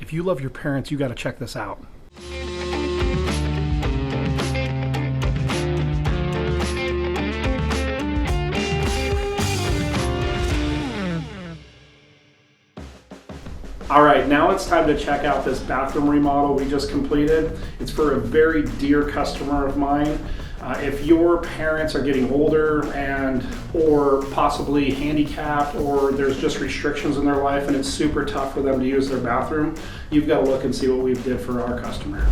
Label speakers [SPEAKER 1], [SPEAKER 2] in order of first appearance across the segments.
[SPEAKER 1] If you love your parents, you got to check this out. All right, now it's time to check out this bathroom remodel we just completed. It's for a very dear customer of mine. If your parents are getting older or possibly handicapped, or there's just restrictions in their life and it's super tough for them to use their bathroom, you've got to look and see what we did for our customer.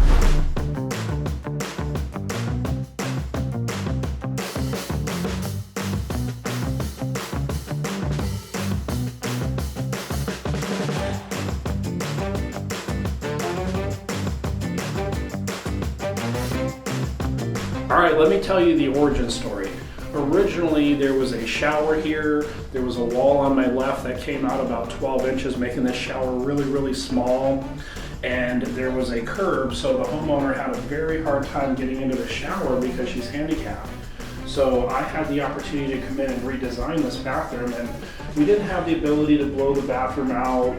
[SPEAKER 1] All right, let me tell you the origin story. Originally, there was a shower here. There was a wall on my left that came out about 12 inches, making this shower really, really small. And there was a curb, so the homeowner had a very hard time getting into the shower because she's handicapped. So I had the opportunity to come in and redesign this bathroom, and we didn't have the ability to blow the bathroom out,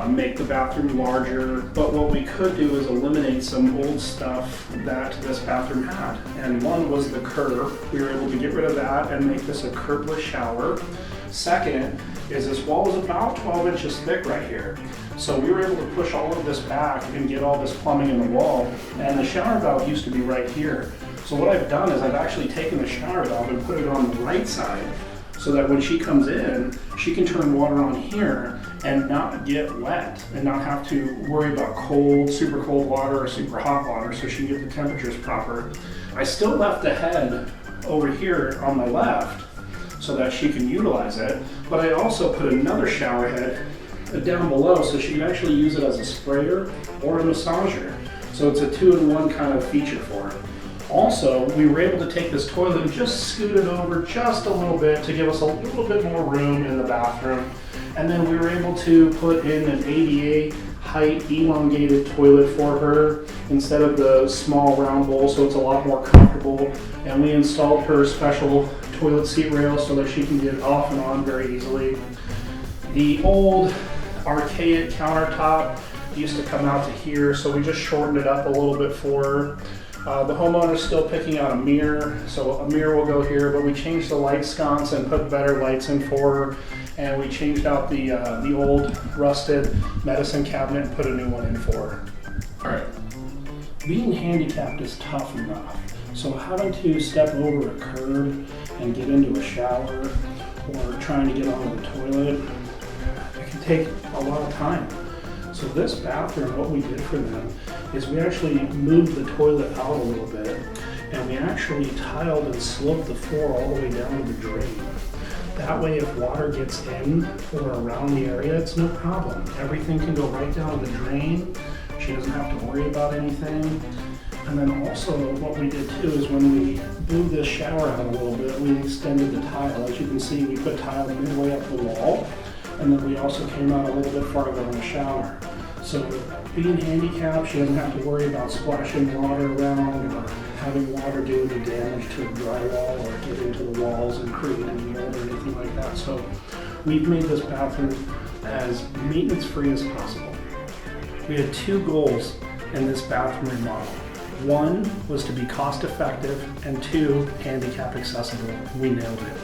[SPEAKER 1] make the bathroom larger, but what we could do is eliminate some old stuff that this bathroom had. And one was the curb. We were able to get rid of that and make this a curbless shower. Second is this wall was about 12 inches thick right here. So we were able to push all of this back and get all this plumbing in the wall. And the shower valve used to be right here. So what I've done is I've actually taken the shower valve and put it on the right side, so that when she comes in, she can turn water on here and not get wet and not have to worry about cold, super cold water or super hot water, so she can get the temperatures proper. I still left the head over here on my left so that she can utilize it, but I also put another shower head down below so she can actually use it as a sprayer or a massager. So it's a 2-in-1 kind of feature for her. Also, we were able to take this toilet and just scoot it over just a little bit to give us a little bit more room in the bathroom. And then we were able to put in an ADA height elongated toilet for her instead of the small round bowl, so it's a lot more comfortable. And we installed her special toilet seat rail so that she can get off and on very easily. The old archaic countertop used to come out to here, so we just shortened it up a little bit for her. The homeowner's still picking out a mirror, so a mirror will go here, but we changed the light sconce and put better lights in for her, and we changed out the old rusted medicine cabinet and put a new one in for her. All right, being handicapped is tough enough, so having to step over a curb and get into a shower or trying to get onto the toilet, it can take a lot of time. So this bathroom, what we did for them is we actually moved the toilet out a little bit, and we actually tiled and sloped the floor all the way down to the drain. That way, if water gets in or around the area, it's no problem. Everything can go right down to the drain. She doesn't have to worry about anything. And then also what we did too is when we moved this shower out a little bit, we extended the tile. As you can see, we put tile midway up the wall, and then we also came out a little bit farther in the shower. So being handicapped, she doesn't have to worry about splashing water around or having water do the damage to the drywall or get into the walls and create any mold or anything like that. So we've made this bathroom as maintenance free as possible. We had 2 goals in this bathroom remodel. 1 was to be cost effective, and 2, handicap accessible. We nailed it.